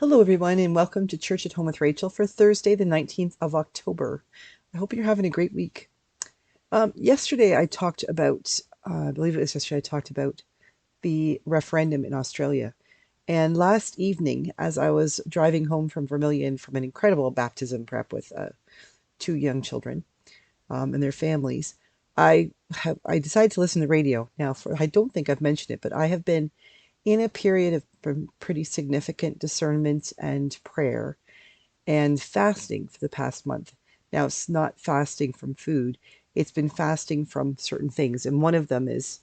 Hello, everyone, and welcome to Church at Home with Rachel for Thursday, the 19th of October. I hope you're having a great week. Yesterday, I talked about, I believe it was yesterday, I talked about the referendum in Australia. And last evening, as I was driving home from Vermilion from an incredible baptism prep with two young children and their families, I decided to listen to the radio. Now, I don't think I've mentioned it, but I have been in a period of pretty significant discernment and prayer and fasting for the past month. Now, it's not fasting from food, it's been fasting from certain things. And one of them is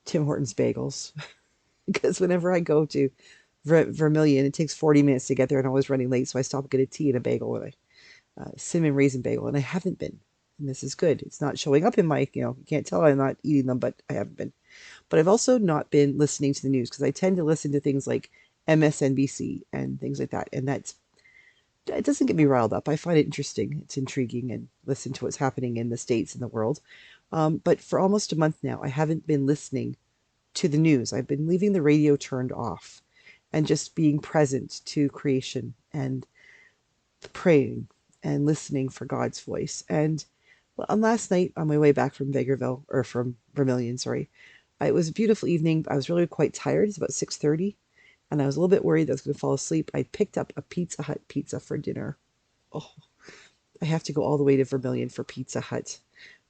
Tim Hortons bagels. Because whenever I go to Vermilion, it takes 40 minutes to get there and I'm always running late. So I stop and get a tea and a bagel with a cinnamon raisin bagel. And I haven't been. And this is good. It's not showing up in my, you can't tell I'm not eating them, but I haven't been. But I've also not been listening to the news because I tend to listen to things like MSNBC and things like that. And it doesn't get me riled up. I find it interesting. It's intriguing and listen to what's happening in the States and the world. But for almost a month now, I haven't been listening to the news. I've been leaving the radio turned off and just being present to creation and praying and listening for God's voice. And on last night, on my way back from from Vermilion, sorry, it was a beautiful evening. I was really quite tired. It's about 6:30, and I was a little bit worried that I was going to fall asleep. I picked up a Pizza Hut pizza for dinner. Oh, I have to go all the way to Vermilion for Pizza Hut.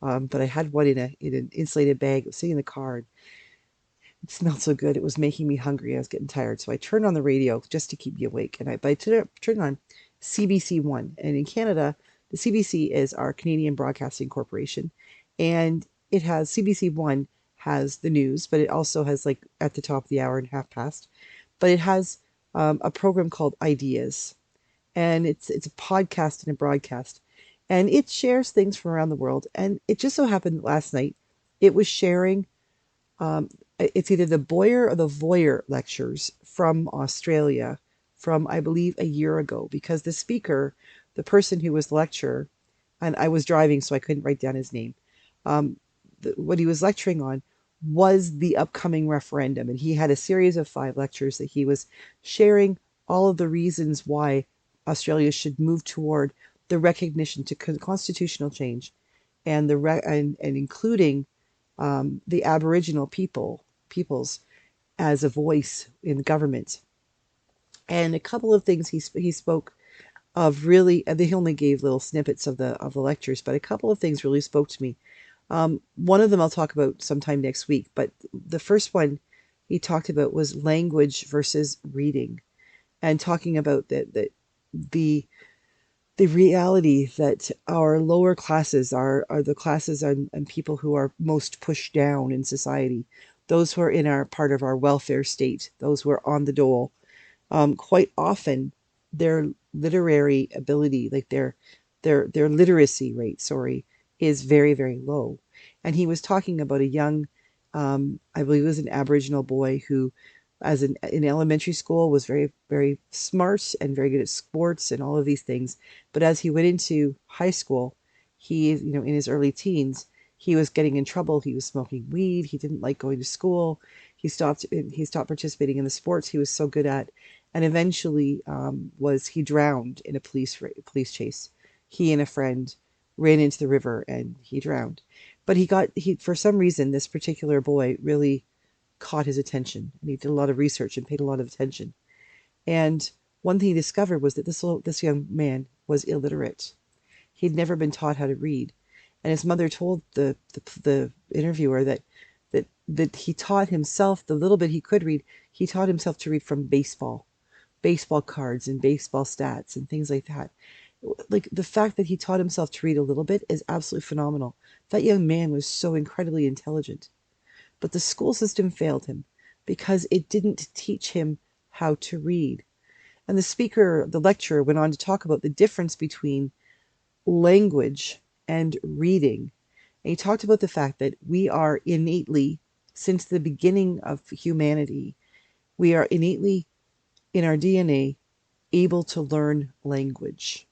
But I had one in an insulated bag. It was sitting in the car. And it smelled so good. It was making me hungry. I was getting tired. So I turned on the radio just to keep me awake. But I turned on CBC One. And in Canada, the CBC is our Canadian Broadcasting Corporation. And it has CBC One has the news, but it also has, like, at the top of the hour and half past. But it has a program called Ideas. And it's a podcast and a broadcast. And it shares things from around the world. And it just so happened that last night it was sharing it's either the Boyer or the Voyer lectures from Australia from, I believe, a year ago, because the speaker, the person who was the lecturer, and I was driving so I couldn't write down his name, what he was lecturing on was the upcoming referendum. And he had a series of 5 lectures that he was sharing all of the reasons why Australia should move toward the recognition to constitutional change and and including the Aboriginal peoples as a voice in government. And a couple of things he spoke of really. He only gave little snippets of the lectures, but a couple of things really spoke to me. One of them I'll talk about sometime next week, but the first one he talked about was language versus reading, and talking about the the reality that our lower classes are the classes and people who are most pushed down in society, those who are in our part of our welfare state, those who are on the dole, quite often their literary ability, like their literacy rate, sorry, is very, very low. And he was talking about a young, I believe it was an Aboriginal boy who, in elementary school, was very, very smart and very good at sports and all of these things. But as he went into high school, in his early teens, he was getting in trouble. He was smoking weed. He didn't like going to school. He stopped participating in the sports he was so good at, and eventually he drowned in a police chase. He and a friend ran into the river and he drowned. But he for some reason, this particular boy really caught his attention, and he did a lot of research and paid a lot of attention. And one thing he discovered was that this young man was illiterate. He'd never been taught how to read, and his mother told the interviewer that he taught himself the little bit he could read. He taught himself to read from baseball cards and baseball stats and things like that. Like, the fact that he taught himself to read a little bit is absolutely phenomenal. That young man was so incredibly intelligent. But the school system failed him because it didn't teach him how to read. And the lecturer, went on to talk about the difference between language and reading. And he talked about the fact that we are innately, since the beginning of humanity, we are innately in our DNA able to learn language.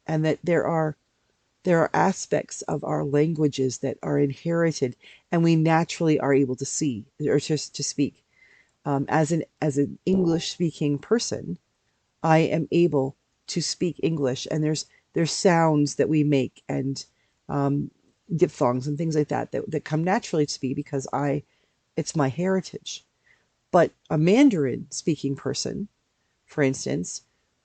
And that there are aspects of our languages that are inherited and we naturally are able to speak. As an English speaking person, I am able to speak English, and there's sounds that we make, and um, diphthongs and things like that come naturally to me because I it's my heritage. But a Mandarin speaking person, for instance,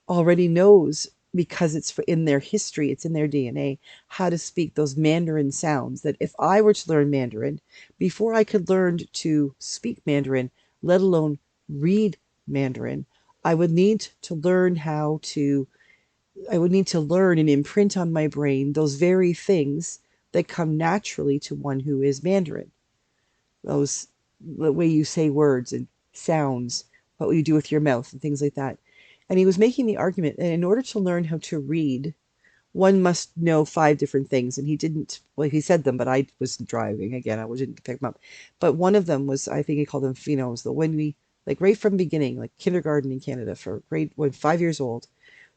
already knows, because it's in their history, it's in their DNA, how to speak those Mandarin sounds. That if I were to learn Mandarin, before I could learn to speak Mandarin, let alone read Mandarin, I would need to learn how to, I would need to learn and imprint on my brain those very things that come naturally to one who is Mandarin. Those, the way you say words and sounds, what you do with your mouth and things like that. And he was making the argument that in order to learn how to read, one must know five different things. And he didn't, well, he said them, but I was driving again. I didn't pick them up. But one of them was, I think he called them phenomes. The when we, like right from beginning, like kindergarten in Canada for grade, when 5 years old,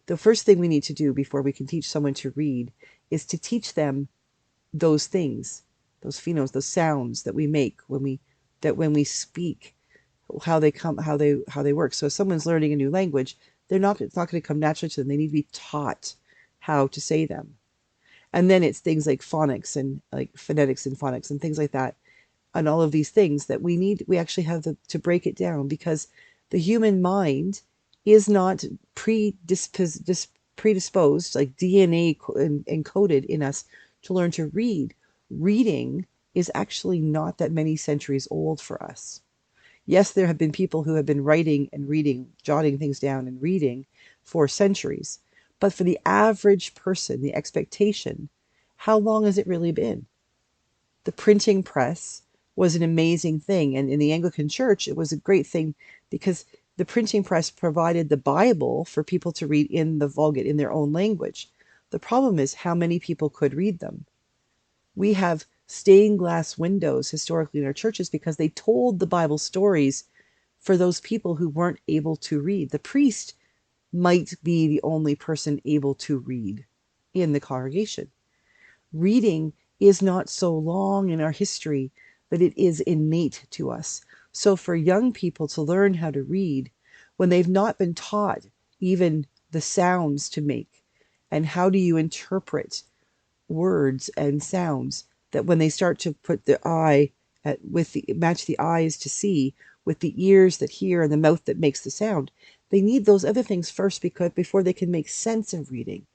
the first thing we need to do before we can teach someone to read is to teach them those things, those phenomes, those sounds that we make when we speak, how they come, how they work. So if someone's learning a new language, it's not going to come naturally to them. They need to be taught how to say them. And then it's things like phonics and like phonetics and phonics and things like that, and all of these things that we actually have to break it down, because the human mind is not predisposed, like DNA encoded in us, to learn to read. Reading is actually not that many centuries old for us. Yes, there have been people who have been writing and reading, jotting things down and reading for centuries. But for the average person, the expectation, how long has it really been? The printing press was an amazing thing. And in the Anglican Church, it was a great thing because the printing press provided the Bible for people to read in the Vulgate in their own language. The problem is how many people could read them. We have stained glass windows historically in our churches because they told the Bible stories for those people who weren't able to read. The priest might be the only person able to read in the congregation. Reading is not so long in our history that it is innate to us. So for young people to learn how to read when they've not been taught even the sounds to make, and how do you interpret words and sounds, that when they start to put the eye with the match the eyes to see with the ears that hear and the mouth that makes the sound, they need those other things first because before they can make sense of reading,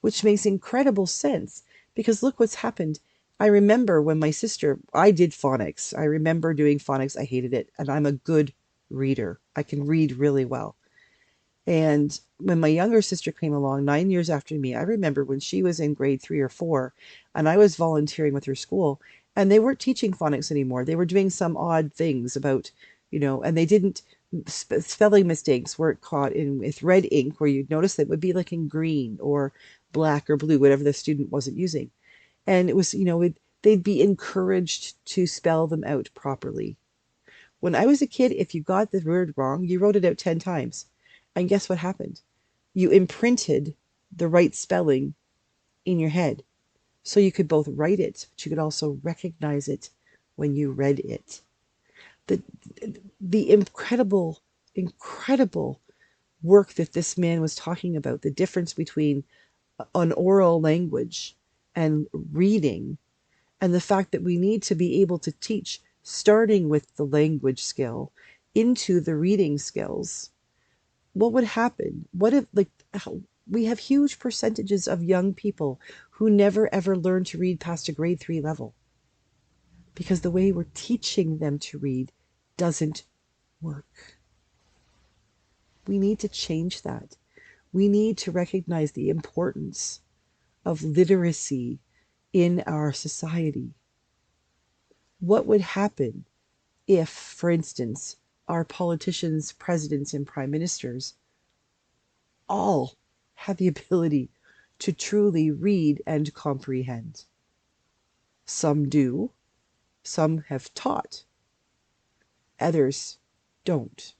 which makes incredible sense because look what's happened. I remember when my sister, I did phonics. I remember doing phonics. I hated it. And I'm a good reader. I can read really well. And when my younger sister came along 9 years after me, I remember when she was in grade 3 or 4 and I was volunteering with her school, and they weren't teaching phonics anymore. They were doing some odd things about, and they didn't, spelling mistakes weren't caught in with red ink where you'd notice that it would be like in green or black or blue, whatever the student wasn't using. And it was, they'd be encouraged to spell them out properly. When I was a kid, if you got the word wrong, you wrote it out 10 times. And guess what happened? You imprinted the right spelling in your head. So you could both write it, but you could also recognize it when you read it. The, the incredible, incredible work that this man was talking about, the difference between an oral language and reading, and the fact that we need to be able to teach, starting with the language skill, into the reading skills. What would happen? What if, like, we have huge percentages of young people who never ever learn to read past a grade 3 level because the way we're teaching them to read doesn't work. We need to change that. We need to recognize the importance of literacy in our society. What would happen if, for instance, our politicians, presidents, and prime ministers all have the ability to truly read and comprehend? Some do, some have taught, others don't.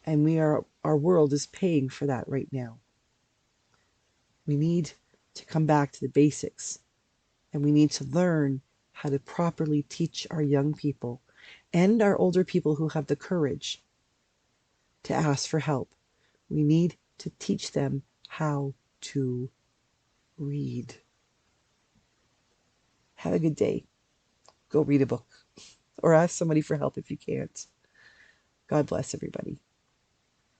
And our world is paying for that right now. We need to come back to the basics, and we need to learn how to properly teach our young people and our older people who have the courage to ask for help. We need to teach them how to read. Have a good day. Go read a book or ask somebody for help if you can't. God bless everybody.